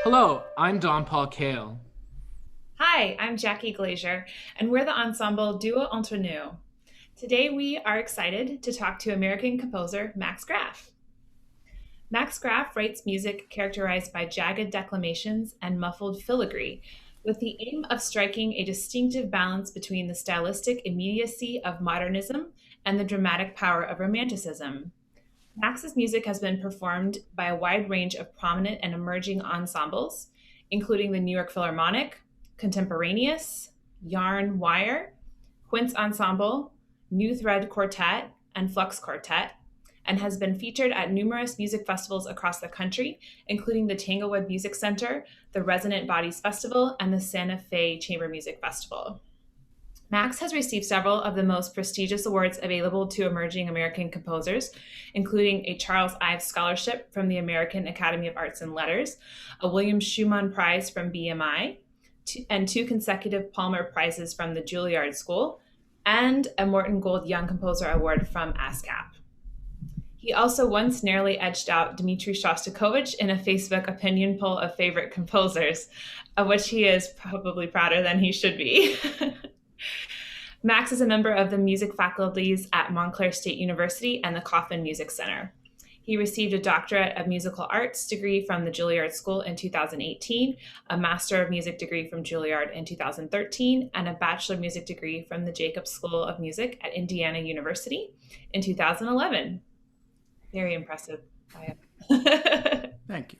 Hello, I'm Don Paul Kale. Hi, I'm Jackie Glazier, and we're the ensemble duo Entre-Nous. Today we are excited to talk to American composer Max Grafe. Max Grafe writes music characterized by jagged declamations and muffled filigree, with the aim of striking a distinctive balance between the stylistic immediacy of modernism and the dramatic power of romanticism. Max's music has been performed by a wide range of prominent and emerging ensembles, including the New York Philharmonic, Contemporaneous, Yarn Wire, Quince Ensemble, New Thread Quartet, and Flux Quartet, and has been featured at numerous music festivals across the country, including the Tanglewood Music Center, the Resonant Bodies Festival, and the Santa Fe Chamber Music Festival. Max has received several of the most prestigious awards available to emerging American composers, including a Charles Ives Scholarship from the American Academy of Arts and Letters, a William Schumann Prize from BMI, and two consecutive Palmer Prizes from the Juilliard School, and a Morton Gold Young Composer Award from ASCAP. He also once narrowly edged out Dmitri Shostakovich in a Facebook opinion poll of favorite composers, of which he is probably prouder than he should be. Max is a member of the music faculties at Montclair State University and the Kaufman Music Center. He received a doctorate of musical arts degree from the Juilliard School in 2018, a Master of Music degree from Juilliard in 2013, and a Bachelor of Music degree from the Jacobs School of Music at Indiana University in 2011. Very impressive. Thank you.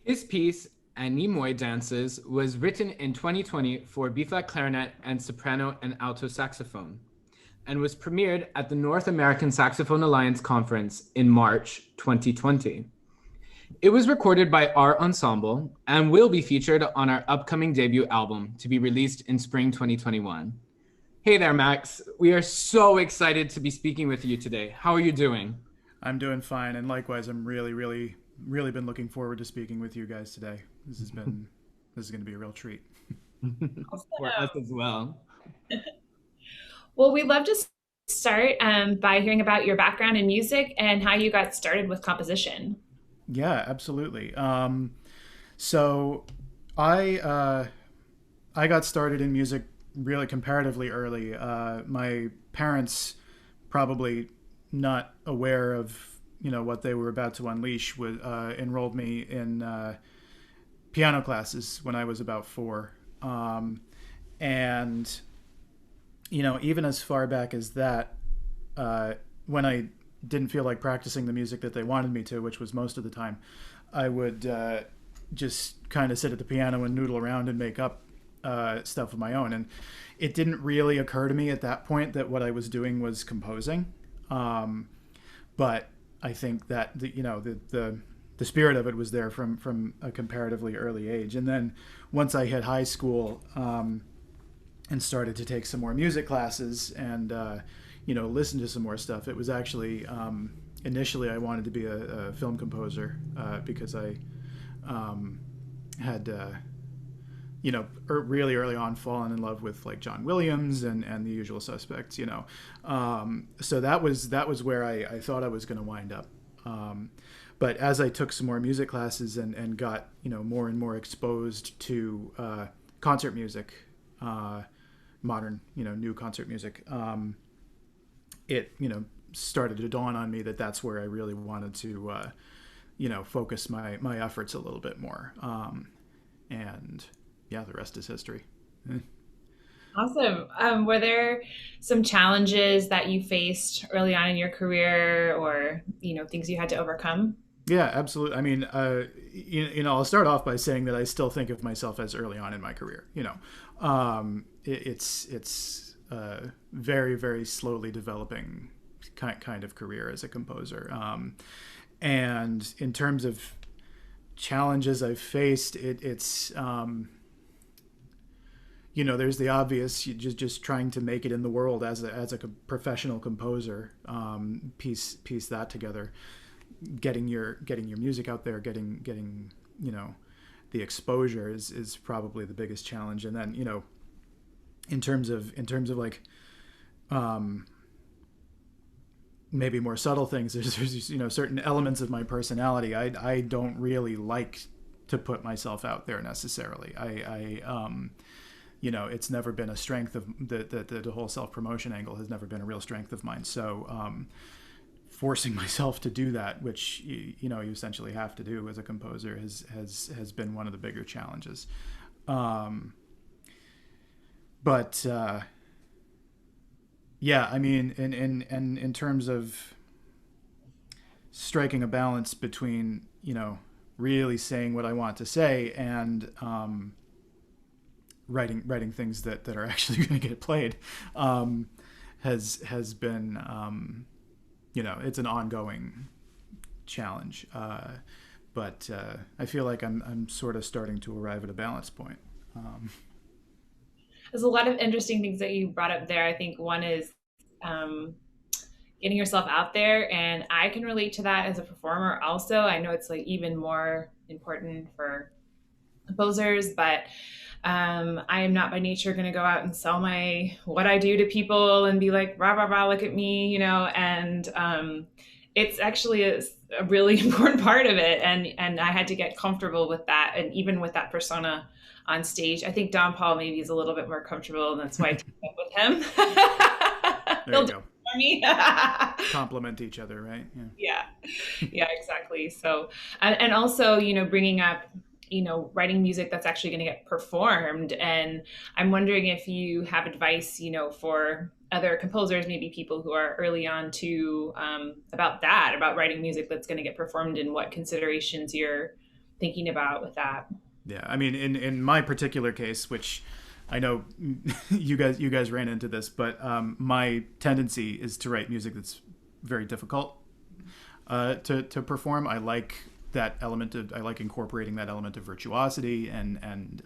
His piece, Anemoi Dances, was written in 2020 for B-flat clarinet and soprano and alto saxophone, and was premiered at the North American Saxophone Alliance Conference in March 2020. It was recorded by our ensemble and will be featured on our upcoming debut album to be released in spring 2021. Hey there, Max. We are so excited to be speaking with you today. How are you doing? I'm doing fine, and likewise, I'm really been looking forward to speaking with you guys today. This is going to be a real treat. For us as well. Well, we'd love to start by hearing about your background in music and how you got started with composition. Yeah, absolutely. So I got started in music really comparatively early. My parents, probably not aware of what they were about to unleash, would enrolled me in piano classes when I was about 4, and even as far back as that, when I didn't feel like practicing the music that they wanted me to, which was most of the time, I would just kind of sit at the piano and noodle around and make up stuff of my own. And it didn't really occur to me at that point that what I was doing was composing. But I think that the spirit of it was there from a comparatively early age. And then once I hit high school and started to take some more music classes and listen to some more stuff, it was actually initially I wanted to be a film composer because I had really early on fallen in love with like John Williams and the usual suspects, so that was where I thought I was going to wind up. But as I took some more music classes and got more and more exposed to concert music, modern new concert music, it started to dawn on me that that's where I really wanted to focus my efforts a little bit more, and yeah, the rest is history. Awesome. Were there some challenges that you faced early on in your career or, things you had to overcome? Yeah, absolutely. I mean, I'll start off by saying that I still think of myself as early on in my career. It's very, very slowly developing kind of career as a composer. And in terms of challenges I've faced, it's there's the obvious, you just trying to make it in the world as a professional composer, piece that together, getting your music out there, getting the exposure is probably the biggest challenge. And then in terms of like maybe more subtle things, there's certain elements of my personality I don't really like to put myself out there necessarily. You know, it's never been a strength of the whole self promotion angle has never been a real strength of mine. So forcing myself to do that, which you know you essentially have to do as a composer, has been one of the bigger challenges. But yeah, I mean, in terms of striking a balance between, you know, really saying what I want to say and writing things that are actually going to get played, has been, you know, it's an ongoing challenge. But I feel like I'm sort of starting to arrive at a balance point. There's a lot of interesting things that you brought up there. I think one is um, getting yourself out there, and I can relate to that as a performer also. I know it's like even more important for composers, but I am not by nature going to go out and sell my what I do to people and be like rah rah rah, look at me, you know. And it's actually a really important part of it, and I had to get comfortable with that, and even with that persona on stage. I think Don Paul maybe is a little bit more comfortable, and that's why I teamed up with him. There He'll you do it go. for me. Complement each other, right? Yeah, yeah, exactly. So, and also, you know, bringing up, you know, writing music that's actually going to get performed. And I'm wondering if you have advice, you know, for other composers, maybe people who are early on to about that, about writing music that's going to get performed, and what considerations you're thinking about with that. Yeah, I mean, in my particular case, which I know you guys ran into this, but my tendency is to write music that's very difficult to perform. I like that element of I like incorporating that element of virtuosity and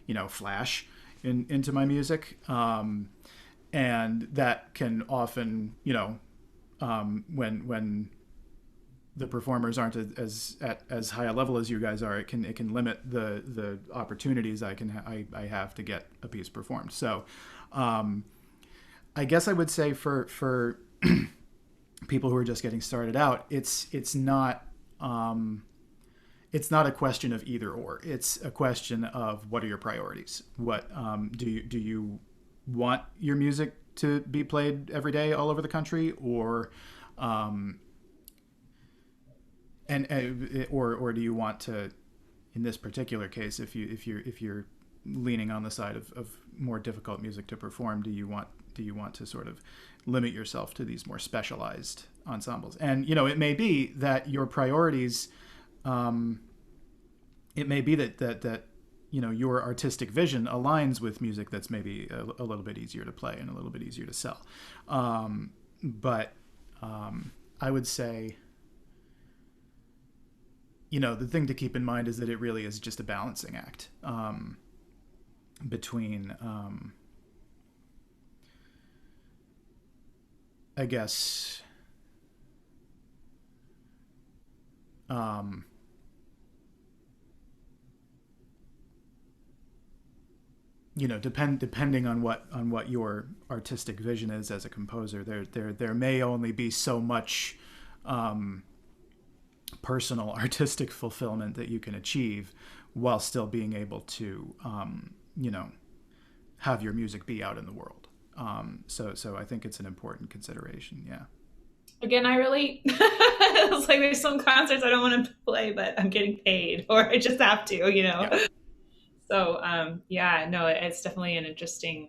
you know, flash into my music, and that can often, you know, when the performers aren't at as high a level as you guys are, it can limit the opportunities I have to get a piece performed. So, I guess I would say for people who are just getting started out, it's not a question of either or. It's a question of what are your priorities. What do you want your music to be played every day all over the country, or or do you want to, in this particular case, if you're leaning on the side of more difficult music to perform, do you want to sort of limit yourself to these more specialized ensembles? And you know, it may be that your priorities, it may be that you know, your artistic vision aligns with music that's maybe a little bit easier to play and a little bit easier to sell. But I would say, you know, the thing to keep in mind is that it really is just a balancing act between, I guess, you know, depending on what your artistic vision is as a composer, there may only be so much personal artistic fulfillment that you can achieve while still being able to, you know, have your music be out in the world. So I think it's an important consideration. Yeah. Again, I relate. It's like there's some concerts I don't want to play, but I'm getting paid, or I just have to, you know. Yeah. So yeah, no, it's definitely an interesting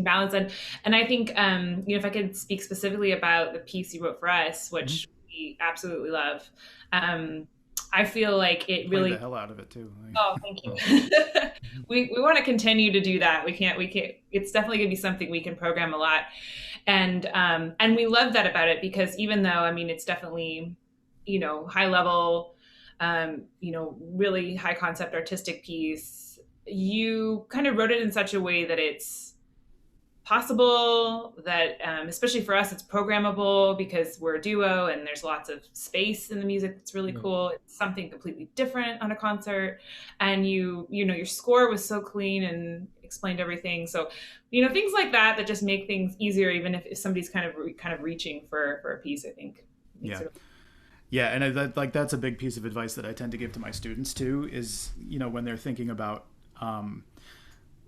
balance. And I think you know, if I could speak specifically about the piece you wrote for us, Mm-hmm. which we absolutely love, um, I feel like it Played the really. hell out of it too. Oh, thank you. We want to continue to do that. We can't. It's definitely going to be something we can program a lot, and we love that about it, because even though, I mean, it's definitely, you know, high level, you know, really high concept artistic piece, you kind of wrote it in such a way that it's possible, that especially for us, it's programmable because we're a duo and there's lots of space in the music that's really cool. It's something completely different on a concert, and you know, your score was so clean and explained everything. So, you know, things like that that just make things easier, even if somebody's kind of reaching for a piece, I think makes Yeah. it. Yeah, and that's a big piece of advice that I tend to give to my students too. Is when they're thinking about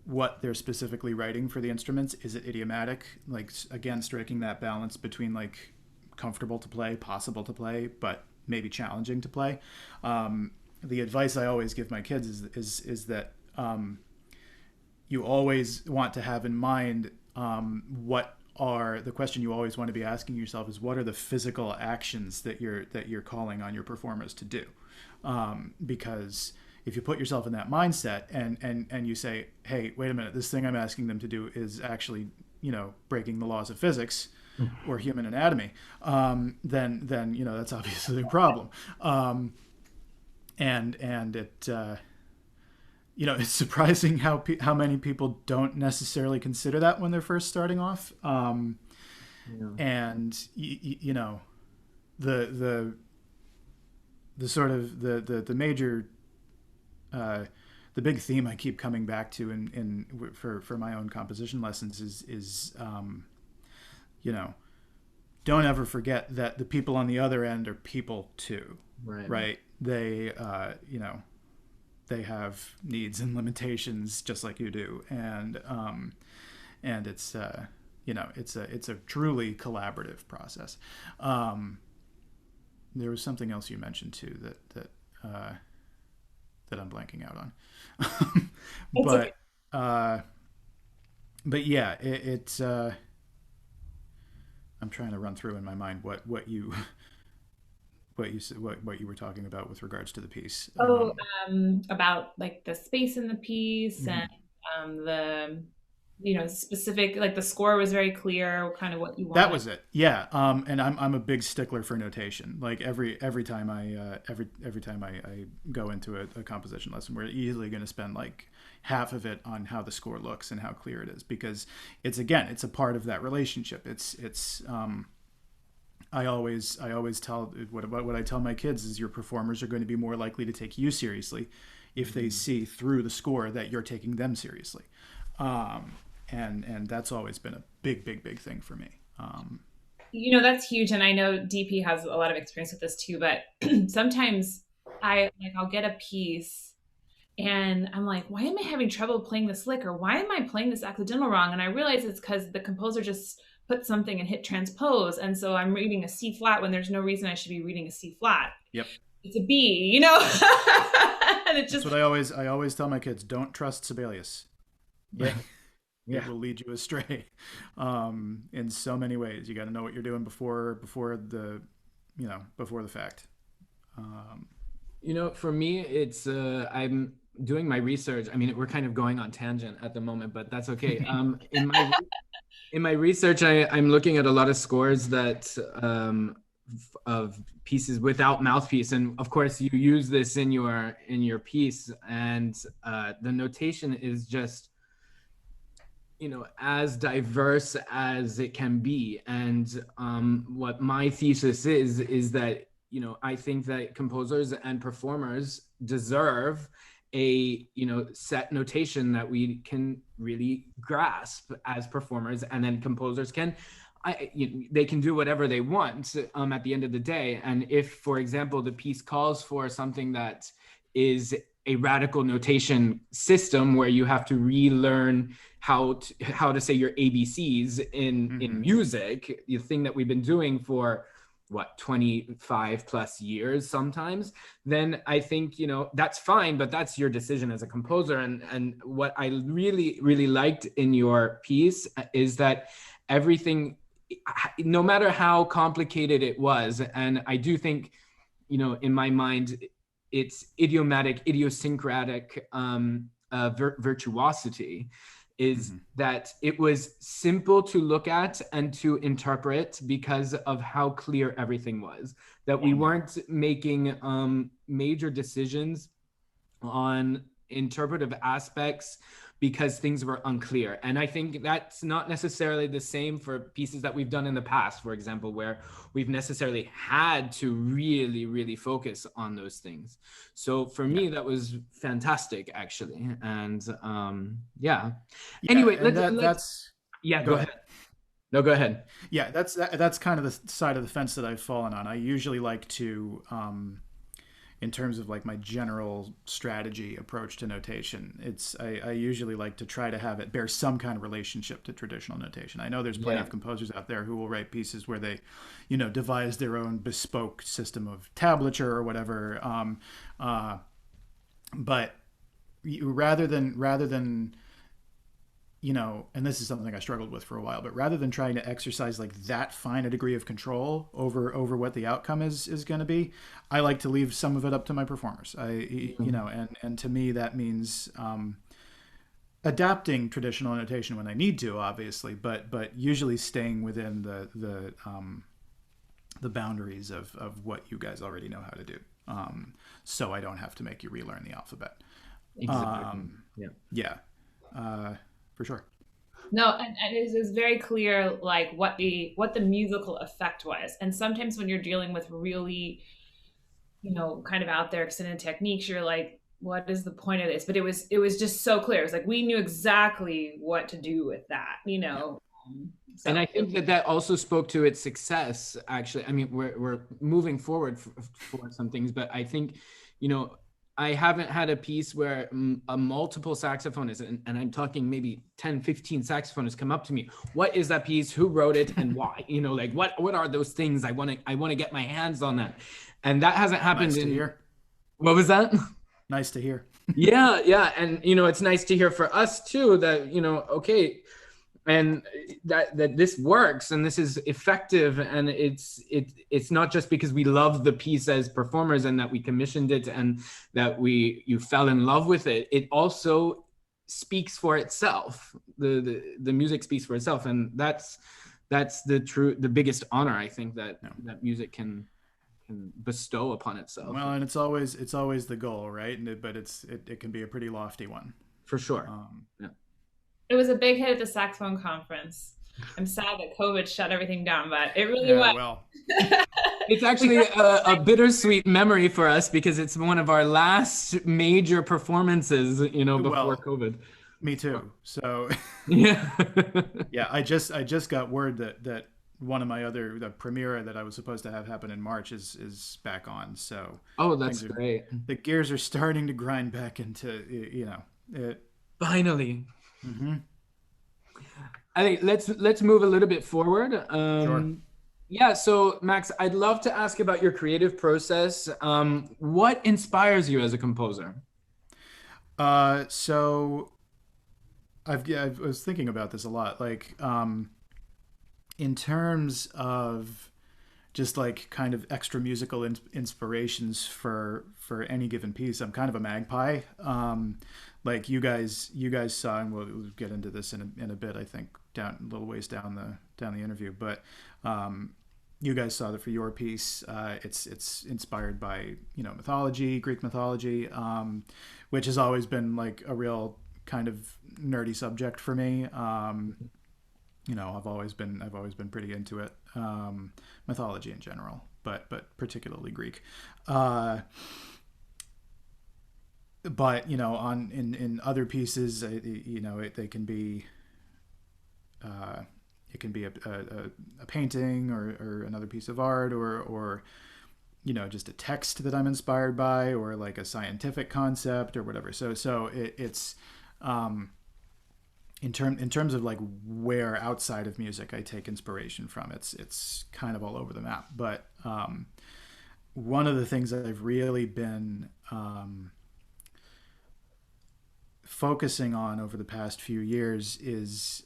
what they're specifically writing for the instruments, is it idiomatic? Like again, striking that balance between like comfortable to play, possible to play, but maybe challenging to play. The advice I always give my kids is that you always want to have in mind what are the question you always want to be asking yourself is what are the physical actions that you're calling on your performers to do, because if you put yourself in that mindset and you say, hey, wait a minute, this thing I'm asking them to do is actually breaking the laws of physics or human anatomy, then that's obviously a problem. And it it's surprising how many people don't necessarily consider that when they're first starting off. Yeah. And the sort of the major the big theme I keep coming back to for my own composition lessons is don't ever forget that the people on the other end are people too, Right. right? They they have needs and limitations just like you do, and it's it's a truly collaborative process. There was something else you mentioned too that I'm blanking out on, It's okay. but but yeah, it's I'm trying to run through in my mind what you what you were talking about with regards to the piece. Oh, about like the space in the piece Mhm. and the specific, like the score was very clear, kind of what you That wanted. was it. Yeah. And I'm a big stickler for notation. Like every time every time I go into a composition lesson, we're easily going to spend like half of it on how the score looks and how clear it is, because it's a part of that relationship. I always tell what I tell my kids is your performers are going to be more likely to take you seriously if they Mhm. see through the score that you're taking them seriously. Um, and that's always been a big thing for me. That's huge, and I know DP has a lot of experience with this too, but sometimes I'll get a piece and I'm like, why am I having trouble playing this lick, or why am I playing this accidental wrong? And I realize it's because the composer just put something and hit transpose, and so I'm reading a C flat when there's no reason I should be reading a C flat. Yep. It's a B, and it That's just what I always tell my kids. Don't trust Sibelius. Yeah. It Yeah. will lead you astray, in so many ways. You got to know what you're doing before the fact. Um, For me, it's I'm doing my research. I mean, we're kind of going on tangent at the moment, but that's okay. In my research, I'm looking at a lot of scores that of pieces without mouthpiece, and of course, you use this in your piece, and the notation is just as diverse as it can be. And what my thesis is that I think that composers and performers deserve a set notation that we can really grasp as performers, and then composers can they can do whatever they want at the end of the day. And if, for example, the piece calls for something that is a radical notation system where you have to relearn how to say your ABCs in mhm. music, the thing that we've been doing for what, 25 plus years sometimes, then I think that's fine, but that's your decision as a composer. And what I really really liked in your piece is that everything, no matter how complicated it was, and I do think in my mind, it's idiosyncratic virtuosity, is Mhm. that it was simple to look at and to interpret because of how clear everything was. That we yeah. Yeah. weren't making major decisions on interpretive aspects because things were unclear. And I think that's not necessarily the same for pieces that we've done in the past, for example, where we've necessarily had to really, really focus on those things. So for Yeah. me, that was fantastic, actually. And yeah. Yeah. Anyway, And let's that let's that's yeah, go go ahead. ahead. No, go ahead. Yeah, that's kind of the side of the fence that I've fallen on. I usually like to, in terms of like my general strategy approach to notation, I usually like to try to have it bear some kind of relationship to traditional notation. I know there's plenty Yeah. of composers out there who will write pieces where they, devise their own bespoke system of tablature or whatever. But rather than and this is something I struggled with for a while, but rather than trying to exercise like that fine a degree of control over what the outcome is going to be, I like to leave some of it up to my performers. And to me that means adapting traditional notation when I need to, obviously, but usually staying within the boundaries of what you guys already know how to do. So I don't have to make you relearn the alphabet. Exactly. Yeah. Yeah, uh, for sure. No, and it is very clear like what the musical effect was. And sometimes when you're dealing with really, kind of out there extended techniques, you're like, what is the point of this? But it was just so clear. It's like we knew exactly what to do with Yeah. that. And So I think that that also spoke to its success, actually. I mean, we're moving forward for some things, but I think, you know, I haven't had a piece where a multiple saxophonist, and I'm talking maybe 10, 15 saxophonists come up to me. What is that piece? Who wrote it and why? Like what are those things? I want to get my hands on that. And that hasn't happened Nice to in, hear. what was that? Nice to hear. Yeah, yeah. And it's nice to hear for us too that, okay, and that this works and this is effective, and it's not just because we love the piece as performers and that we commissioned it and that you fell in love with it. It also speaks for itself. The music speaks for itself, and that's the biggest honor, I think, that Yeah. that music can bestow upon itself. Well, and it's always the goal, right? But it can be a pretty lofty one. For sure. Um, Yeah. it was a big hit at the saxophone conference. I'm sad that COVID shut everything down, but it really yeah. was. Well. It's We actually got a bittersweet memory for us because it's one of our last major performances, before Well. COVID. Me too. So Yeah. yeah, I just got word that one of my other the premiere that I was supposed to have happen in March is back on. So Oh, that's things are great. the gears are starting to grind back into it. Finally. Mm-hmm. I think let's move a little bit forward. Sure. Yeah, so Max, I'd love to ask about your creative process. What inspires you as a composer? So I was thinking about this a lot. Like, in terms of just like kind of extra musical inspirations for any given piece, I'm kind of a magpie. Like you guys saw, and we'll get into this in a bit. I think down a little ways down the interview, but you guys saw that for your piece, it's inspired by mythology, Greek mythology, which has always been like a real kind of nerdy subject for me. I've always been pretty into it, mythology in general, but particularly Greek. Uh, but on in other pieces, they can be it can be a painting or another piece of art or just a text that I'm inspired by, or like a scientific concept or whatever. So it's in terms of like where outside of music I take inspiration from, it's kind of all over the map. But one of the things that I've really been focusing on over the past few years is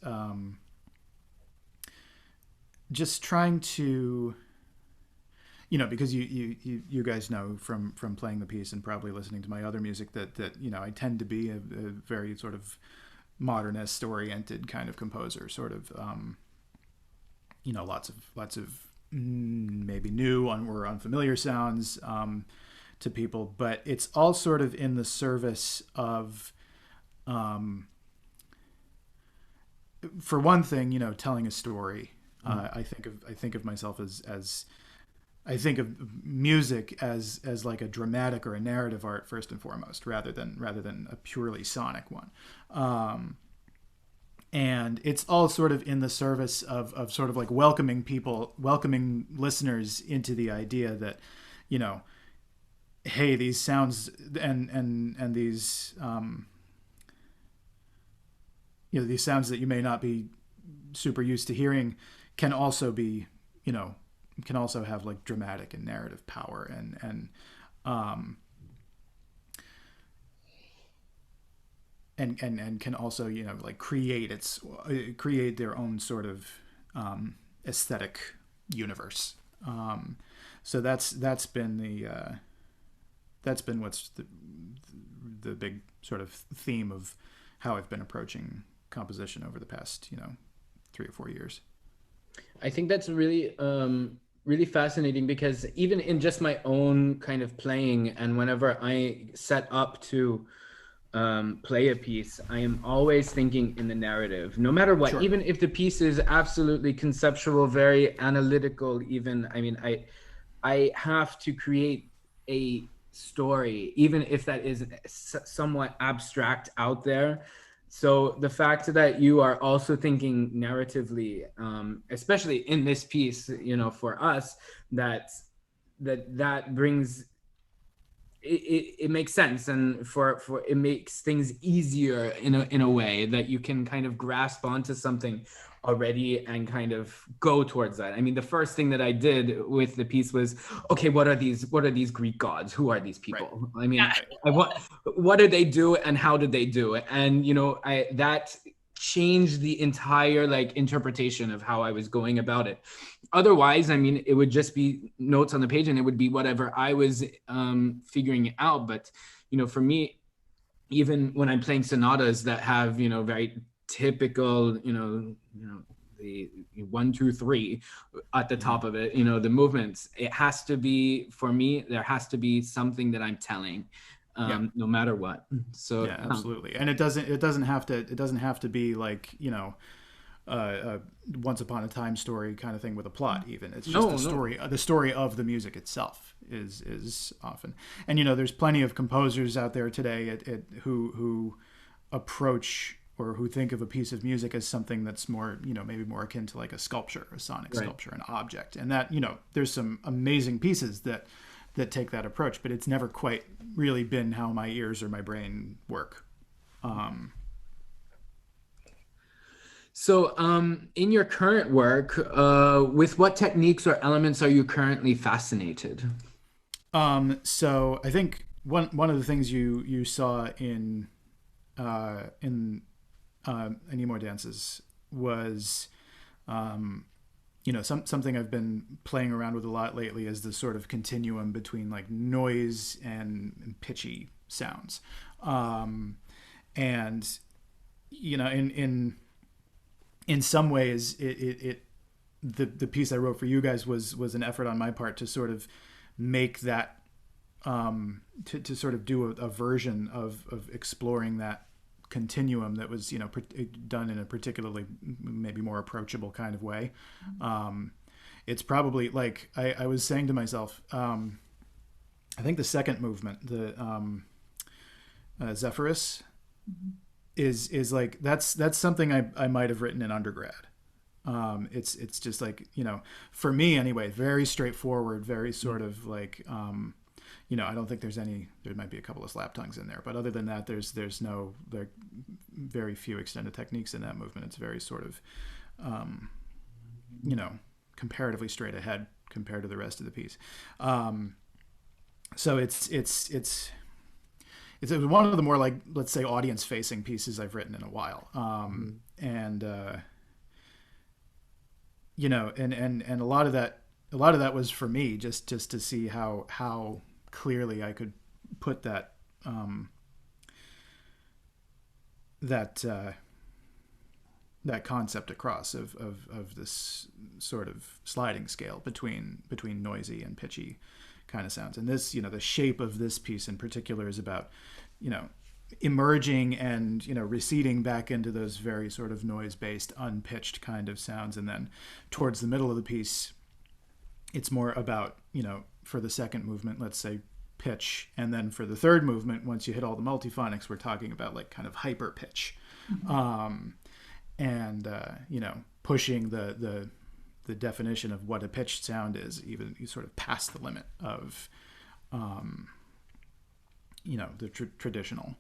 just trying to because you guys know from playing the piece and probably listening to my other music that I tend to be a very sort of modernist oriented kind of composer, sort of lots of maybe new or unfamiliar sounds to people, but it's all sort of in the service of for one thing, telling a story. I think of myself as I think of music as like a dramatic or a narrative art first and foremost, rather than a purely sonic one. and it's all sort of in the service of sort of like welcoming listeners into the idea that, you know, hey, these sounds and these these sounds that you may not be super used to hearing can also be, you know, can also have like dramatic and narrative power, um and can also, you know, like create their own sort of aesthetic universe. So that's been what's the big sort of theme of how I've been approaching composition over the past, you know, 3 or 4 years. I think that's really fascinating, because even in just my own kind of playing, and whenever I set up to play a piece, I am always thinking in the narrative, no matter what. Sure. Even if the piece is absolutely conceptual, very analytical, even, I mean, I have to create a story, even if that is somewhat abstract out there. So the fact that you are also thinking narratively, especially in this piece, you know, for us, that brings it makes sense, and for it makes things easier in a way that you can kind of grasp onto something already and kind of go towards that. I mean, the first thing that I did with the piece was, okay, what are these Greek gods? Who are these Right. people? I mean, Yeah. what did they do and how did they do it? And you know, I that changed the entire like interpretation of how I was going about it. Otherwise, I mean, it would just be notes on the page and it would be whatever I was figuring it out. But you know, for me, even when I'm playing sonatas that have, you know, very typical, the 1, 2, 3 at the top of it, you know, the movements, it has to be, for me, there has to be something that I'm telling, Yeah. no matter what. So Yeah, absolutely. And it doesn't have to be like, you know, a once upon a time story kind of thing with a plot. Even it's just no, no. the story of the music itself is often. And you know, there's plenty of composers out there today who approach or who think of a piece of music as something that's more, you know, maybe more akin to like a sculpture, a sonic Right. sculpture, an object. And that, you know, there's some amazing pieces that take that approach, but it's never quite really been how my ears or my brain work. Um, So, in your current work, with what techniques or elements are you currently fascinated? so I think one of the things you saw in Anemoi Dances was, you know, something I've been playing around with a lot lately is the sort of continuum between like noise and pitchy sounds, and you know, in some ways it the piece I wrote for you guys was an effort on my part to sort of make that, to sort of do a version of exploring that continuum that was, you know, done in a particularly maybe more approachable kind of way. It's probably like I was saying to myself, I think the second movement, the Zephyrus, is like that's something I might have written in undergrad. It's just like, you know, for me anyway, very straightforward, very sort of like, you know, I don't think there might be a couple of slap tongues in there, but other than that, there are very few extended techniques in that movement. It's very sort of, you know, comparatively straight ahead compared to the rest of the piece. So it's one of the more like, let's say, audience facing pieces I've written in a while. And you know, and a lot of that was for me just to see how clearly I could put that, that that concept across of this sort of sliding scale between noisy and pitchy kind of sounds. And this, you know, the shape of this piece in particular is about, you know, emerging and, you know, receding back into those very sort of noise-based, unpitched kind of sounds. And then towards the middle of the piece, it's more about, you know, for the second movement, let's say pitch. And then for the third movement, once you hit all the multiphonics, we're talking about like kind of hyper pitch. and pushing the definition of what a pitched sound is, even you sort of past the limit of um, the traditional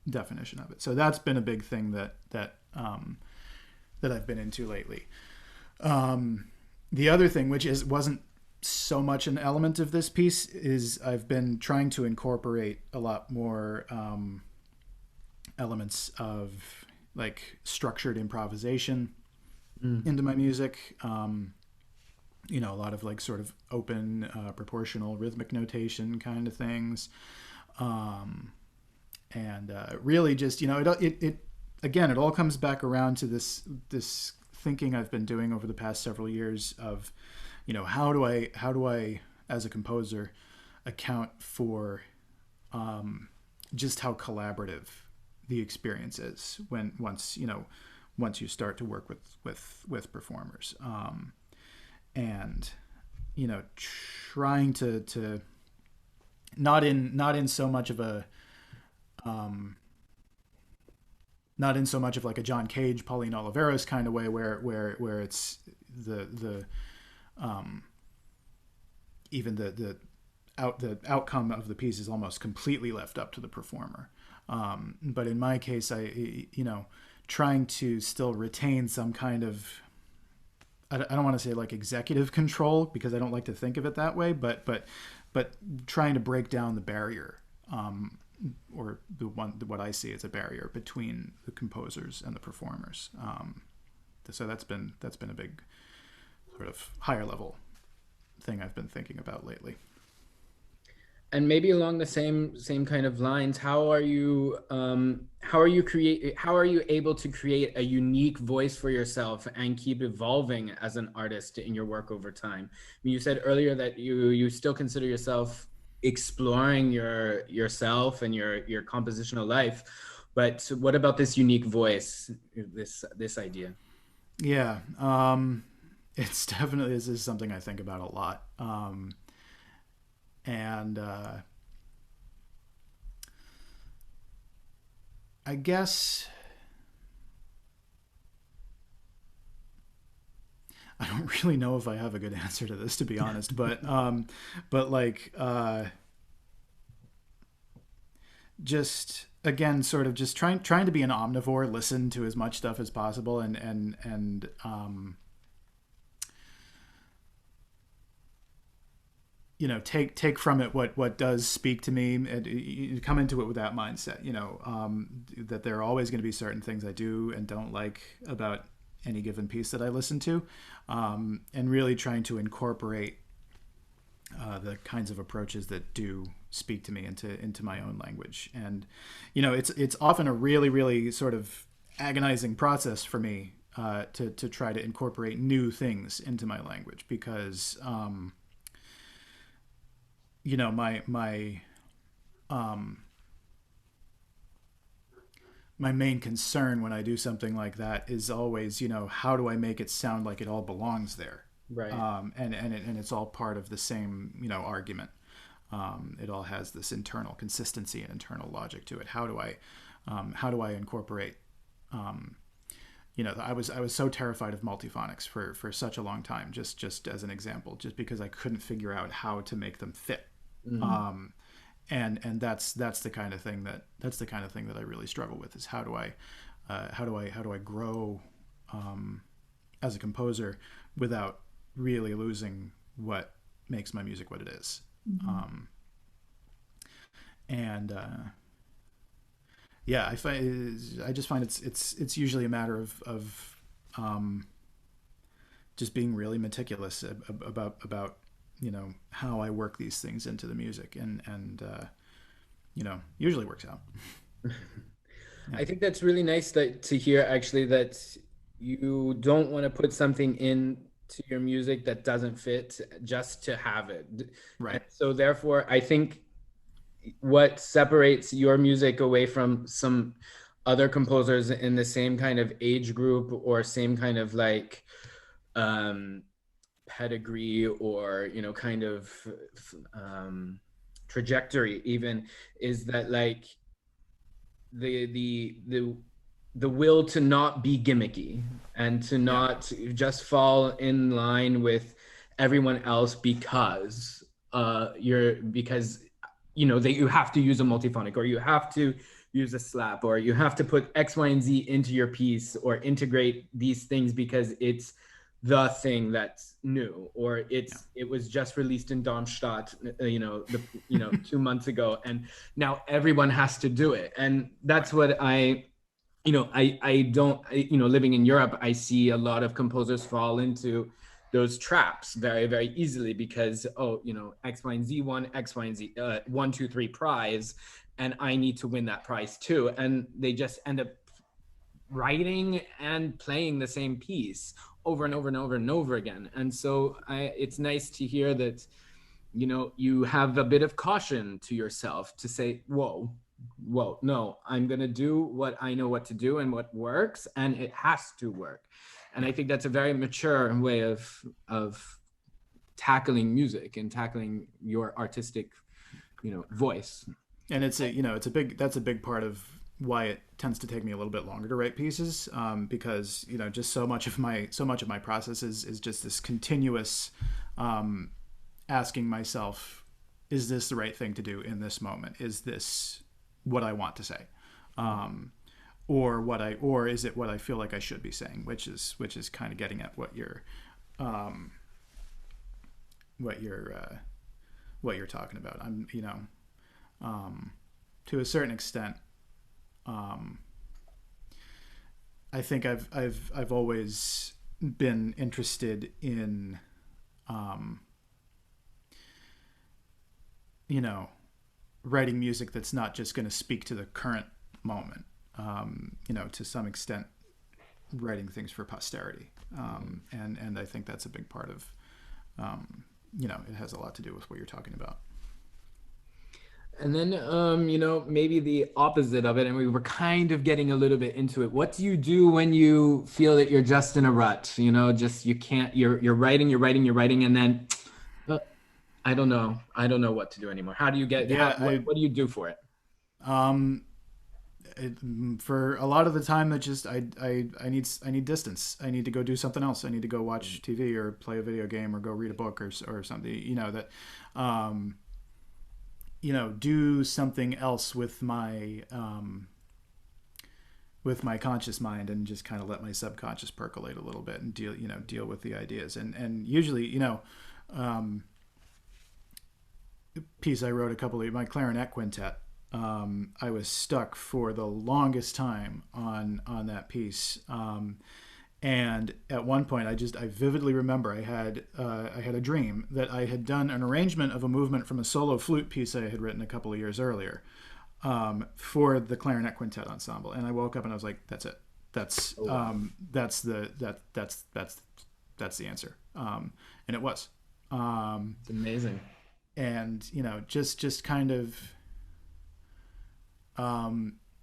definition of it. So that's been a big thing that I've been into lately. The other thing, which wasn't so much an element of this piece, is I've been trying to incorporate a lot more elements of like structured improvisation into my music. A lot of like sort of open, proportional rhythmic notation kind of things. And really just, it again, it all comes back around to this thinking I've been doing over the past several years of, how do I, as a composer, account for just how collaborative the experience is once you start to work with performers, and trying to not in so much of a not in so much of like a John Cage, Pauline Oliveros kind of way, where it's the even the outcome of the piece is almost completely left up to the performer. But in my case, trying to still retain some kind of, I don't want to say like executive control, because I don't like to think of it that way, but trying to break down the barrier, or what I see as a barrier between the composers and the performers. So that's been a big sort of higher level thing I've been thinking about lately. And maybe along the same kind of lines, how are you able to create a unique voice for yourself and keep evolving as an artist in your work over time? I mean, you said earlier that you still consider yourself exploring yourself and your compositional life, but what about this unique voice, this idea? Yeah, it's definitely, this is something I think about a lot. And I guess I don't really know if I have a good answer to this, to be honest. But like, just again, sort of just trying to be an omnivore, listen to as much stuff as possible, and take from it what does speak to me, and you come into it with that mindset, that there are always going to be certain things I do and don't like about any given piece that I listen to, and really trying to incorporate the kinds of approaches that do speak to me into my own language. And it's often a really, really sort of agonizing process for me, to try to incorporate new things into my language, because my main concern when I do something like that is always, how do I make it sound like it all belongs there? Right. And it's all part of the same, argument. It all has this internal consistency and internal logic to it. How do I incorporate, I was so terrified of multiphonics for such a long time, just as an example, just because I couldn't figure out how to make them fit. Mm-hmm. And that's the kind of thing that I really struggle with, is how do I grow as a composer without really losing what makes my music what it is. Mm-hmm. I just find it's usually a matter of just being really meticulous about how I work these things into the music, and usually works out. Yeah. I think that's really nice to hear, actually, that you don't want to put something into your music that doesn't fit just to have it. Right. And so therefore, I think what separates your music away from some other composers in the same kind of age group or same kind of like pedigree, or kind of trajectory even, is that like the the will to not be gimmicky and to Yeah. not just fall in line with everyone else because you're because that you have to use a multiphonic or you have to use a slap or you have to put X, Y, and Z into your piece or integrate these things because it's the thing that's new or Yeah. it was just released in Darmstadt 2 months ago and now everyone has to do it. And that's Right. what I don't, living in Europe, I see a lot of composers fall into those traps very, very easily because, X, Y, and Z won X, Y, and Z, 1, 2, 3 prize, and I need to win that prize too. And they just end up writing and playing the same piece over and over and over and over again. And so it's nice to hear that, you have a bit of caution to yourself to say, whoa, no, I'm going to do what I know what to do and what works, and it has to work. And I think that's a very mature way of tackling music and tackling your artistic, voice. And that's a big part of why it tends to take me a little bit longer to write pieces, because just so much of my process is just this continuous asking myself, is this the right thing to do in this moment? Is this what I want to say? Or is it what I feel like I should be saying, which is kind of getting at um, what you're talking about. To a certain extent, I think I've always been interested in, um, you know, writing music that's not just going to speak to the current moment. To some extent, writing things for posterity, and I think that's a big part of, it has a lot to do with what you're talking about. And then, maybe the opposite of it, and we were kind of getting a little bit into it. What do you do when you feel that you're just in a rut? Just you can't. You're writing, and then uh, I don't know what to do anymore. How do you get? Yeah, What do you do for it? um, it, for a lot of the time, that just I need distance. I need to go do something else. I need to go watch TV or play a video game or go read a book or something. Um, do something else with my conscious mind and just kind of let my subconscious percolate a little bit and deal with the ideas. And usually, um, piece I wrote a couple of my clarinet quintet. I was stuck for the longest time on that piece. And at one point, I vividly remember I had a dream that I had done an arrangement of a movement from a solo flute piece I had written a couple of years earlier, for the clarinet quintet ensemble. And I woke up and I was like, "That's it. That's Oh, wow. that's the answer." And it was. Um, It's amazing. and just kind of,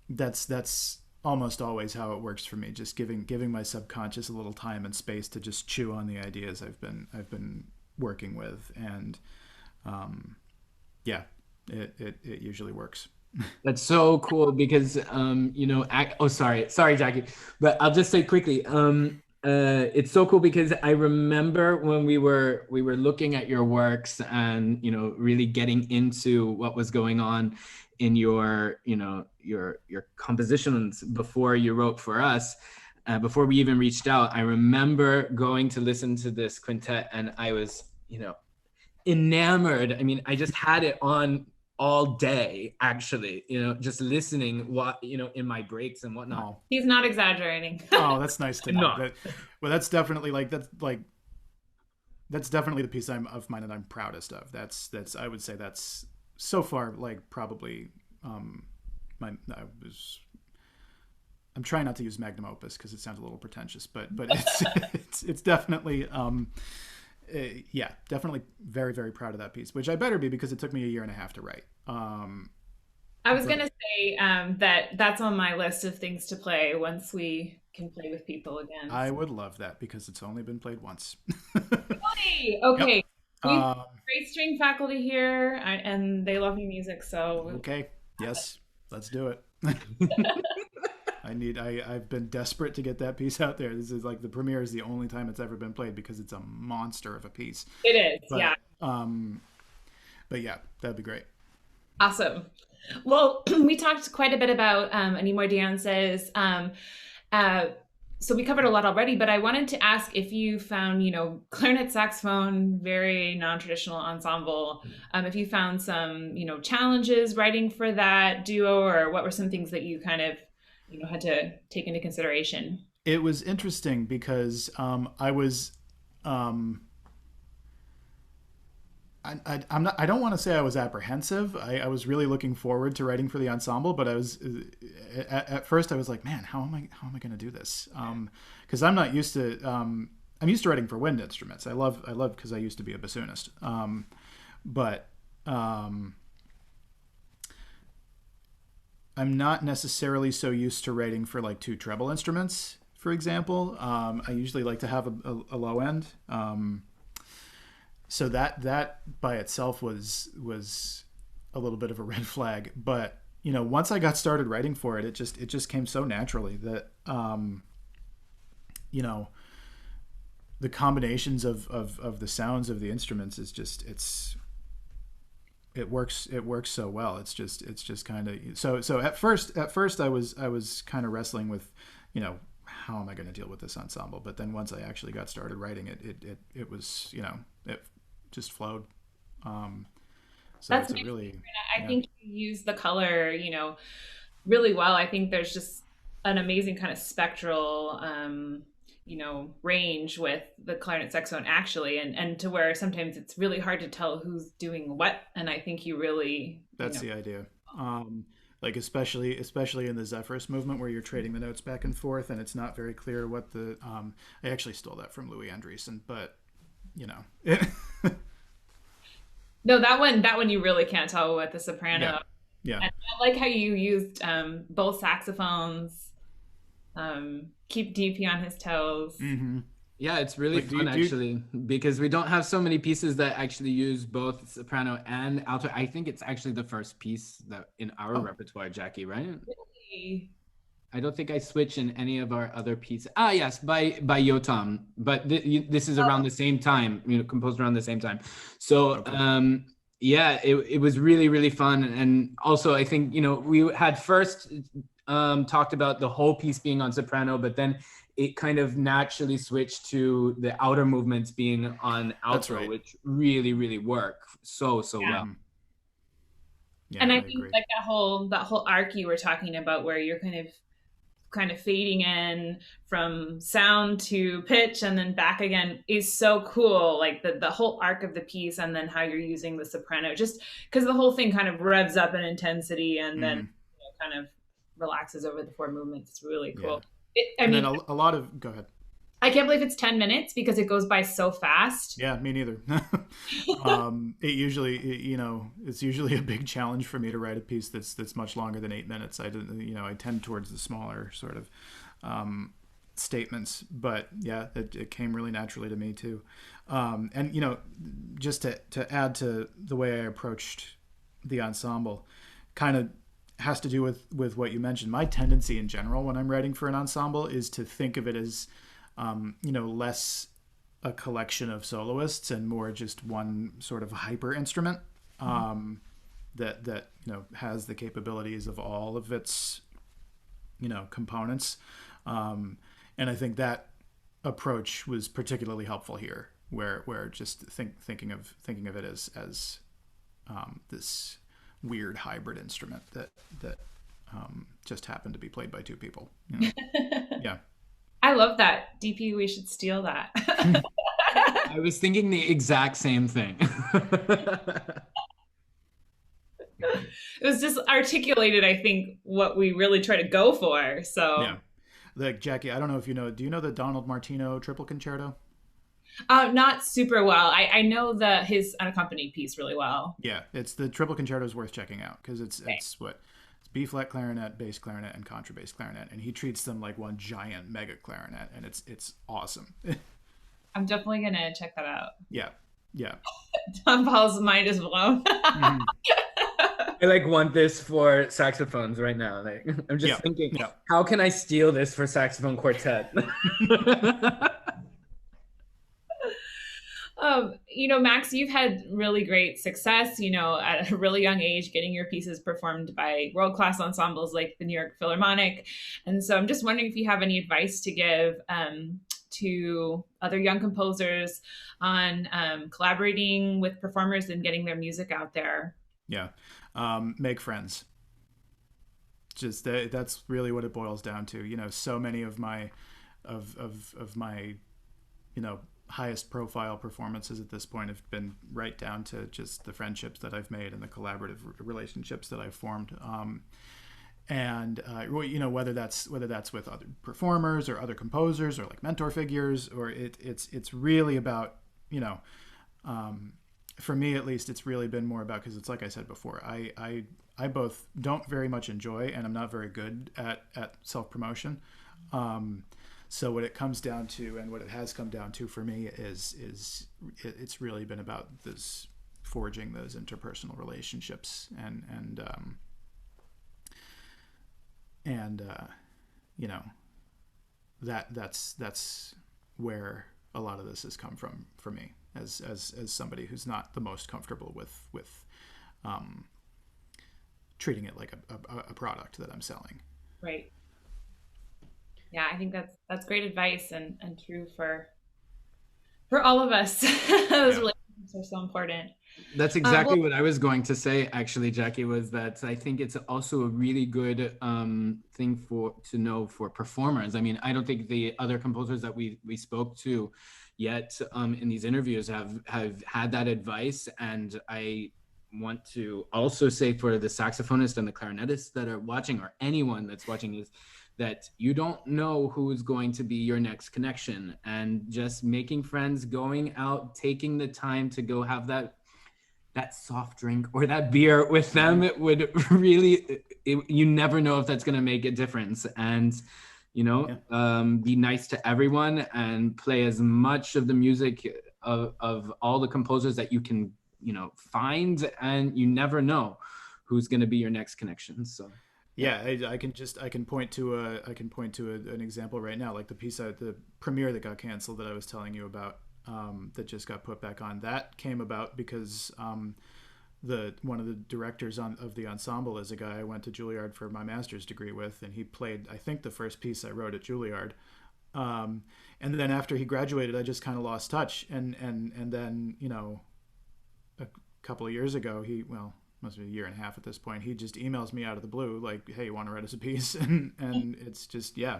that's almost always how it works for me. Just giving my subconscious a little time and space to just chew on the ideas I've been working with. And yeah, it usually works. That's so cool because sorry Jackie, but I'll just say quickly, it's so cool because I remember when we were looking at your works and really getting into what was going on in your compositions before you wrote for us, before we even reached out. I remember going to listen to this quintet and I was enamored. I mean, I just had it on all day, actually, just listening in my breaks and whatnot. Oh, He's not exaggerating. oh, that's nice to I'm know. not. Well, that's definitely the piece of mine that I'm proudest of. That's I would say that's so far, like, probably, I'm trying not to use magnum opus because it sounds a little pretentious, but it's it's definitely, yeah, definitely very, very proud of that piece, which I better be because it took me a year and a half to write. I was But gonna say that that's on my list of things to play once we can play with people again. I would love that because it's only been played once. Hey, Yep. okay. We've Um, great string faculty here, and they love your music, so okay. Yes. Let's do it. I've been desperate to get that piece out there. This is like the premiere is the only time it's ever been played because it's a monster of a piece. It is, yeah. But but yeah, that'd be great. Awesome. Well, we talked quite a bit about Anemoi Dances. Uh, so we covered a lot already, but I wanted to ask if you found, clarinet saxophone, very non-traditional ensemble, if you found some, challenges writing for that duo, or what were some things that you kind of, had to take into consideration? It was interesting because I was I'm not. I don't want to say I was apprehensive. I was really looking forward to writing for the ensemble, but I was at first I was like, man, how am I going to do this? Because I'm not used to. I'm used to writing for wind instruments. I love because I used to be a bassoonist. But I'm not necessarily so used to writing for like two treble instruments, for example. I usually like to have a low end. So that by itself was a little bit of a red flag. But once I got started writing for it, it just came so naturally that the combinations of the sounds of the instruments is just it works so well. It's just kind of so at first I was kind of wrestling with how am I going to deal with this ensemble, but then once I actually got started writing it was it just flowed. So That's it's a really I think you use the color, really well. I think there's just an amazing kind of spectral, range with the clarinet saxophone actually, and to where sometimes it's really hard to tell who's doing what. And I think you really, that's the idea. Like especially in the Zephyrus movement where you're trading the notes back and forth and it's not very clear what the I actually stole that from Louis Andriessen, but no, that one you really can't tell with the soprano. Yeah. And I like how you used both saxophones, keep DP on his toes. Mm-hmm. Yeah, it's really fun actually because we don't have so many pieces that actually use both soprano and alto. I think it's actually the first piece that in our repertoire, Jackie, right? Really? I don't think I switch in any of our other pieces. Yes, by Yotam, but this is around the same time, composed around the same time. So okay. Yeah, it was really, really fun. And also I think, we had first talked about the whole piece being on soprano, but then it kind of naturally switched to the outer movements being on alto, right, which really, really work so well. Yeah, and I think like that whole arc you were talking about where you're kind of fading in from sound to pitch and then back again is so cool. Like the whole arc of the piece and then how you're using the soprano, just because the whole thing kind of revs up in intensity and then kind of relaxes over the four movements. It's really cool. Yeah. I mean, a lot of, go ahead. I can't believe it's 10 minutes because it goes by so fast. Yeah, me neither. It's usually a big challenge for me to write a piece that's much longer than 8 minutes. I tend towards the smaller sort of statements, but yeah, it came really naturally to me too. And just to add to the way I approached the ensemble, kind of has to do with what you mentioned. My tendency in general when I'm writing for an ensemble is to think of it as less a collection of soloists and more just one sort of hyper instrument that has the capabilities of all of its components. And I think that approach was particularly helpful here, where just thinking of it as this weird hybrid instrument that just happened to be played by two people. Yeah. I love that. DP, we should steal that. I was thinking the exact same thing. It was just articulated, I think, what we really try to go for. So yeah. Like Jackie, I don't know if do you know the Donald Martino triple concerto? Not super well. I know his unaccompanied piece really well. Yeah, it's the triple concerto is worth checking out because it's B flat clarinet, bass clarinet, and contrabass clarinet, and he treats them like one giant mega clarinet, and it's awesome. I'm definitely gonna check that out. Yeah. Tom Paul's mind is blown. I like want this for saxophones right now. Like I'm just Yeah, thinking, yeah. how can I steal this for saxophone quartet? Max, you've had really great success, at a really young age, getting your pieces performed by world-class ensembles like the New York Philharmonic. And so I'm just wondering if you have any advice to give to other young composers on collaborating with performers and getting their music out there. Yeah. Make friends. Just that's really what it boils down to. So many of my highest profile performances at this point have been right down to just the friendships that I've made and the collaborative relationships that I've formed. And whether that's with other performers or other composers or like mentor figures, or it's really about, for me at least, it's really been more about, because it's like I said before, I both don't very much enjoy and I'm not very good at self promotion. So what it comes down to, and what it has come down to for me, is it's really been about this forging those interpersonal relationships, and that's where a lot of this has come from for me, as somebody who's not the most comfortable with treating it like a product that I'm selling. Right. Yeah, I think that's great advice and true for all of us. Those Yeah. relationships are so important. That's Well, exactly what I was going to say, actually, Jackie, was that I think it's also a really good thing to know for performers. I mean, I don't think the other composers that we spoke to yet in these interviews have had that advice. And I want to also say for the saxophonist and the clarinetist that are watching, or anyone that's watching, is that you don't know who's going to be your next connection, and just making friends, going out, taking the time to go have that soft drink or that beer with them, it would really, you never know if that's going to make a difference. And Yeah. be nice to everyone and play as much of the music of all the composers that you can find, and you never know who's going to be your next connection. So yeah. Yeah, I can point to an example right now, like the premiere that got canceled that I was telling you about, that just got put back on. That came about because the one of the directors of the ensemble is a guy I went to Juilliard for my master's degree with, and he played, I think, the first piece I wrote at Juilliard. And then after he graduated, I just kind of lost touch, and then a couple of years ago, must be a year and a half at this point, he just emails me out of the blue like, hey, you want to write us a piece? And it's just, yeah,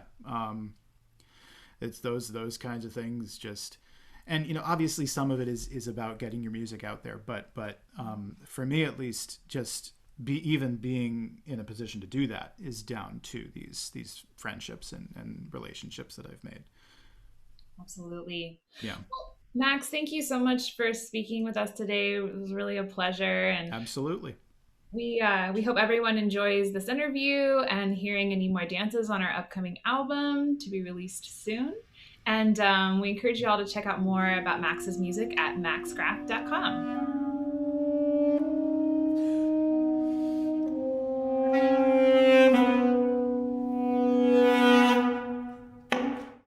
it's those kinds of things. Just, and obviously some of it is about getting your music out there, but for me at least, just even being in a position to do that is down to these friendships and relationships that I've made. absolutely. Yeah. Max, thank you so much for speaking with us today. It was really a pleasure, and Absolutely. we hope everyone enjoys this interview and hearing Anemoi Dances on our upcoming album to be released soon. And we encourage you all to check out more about Max's music at maxgrafe.com.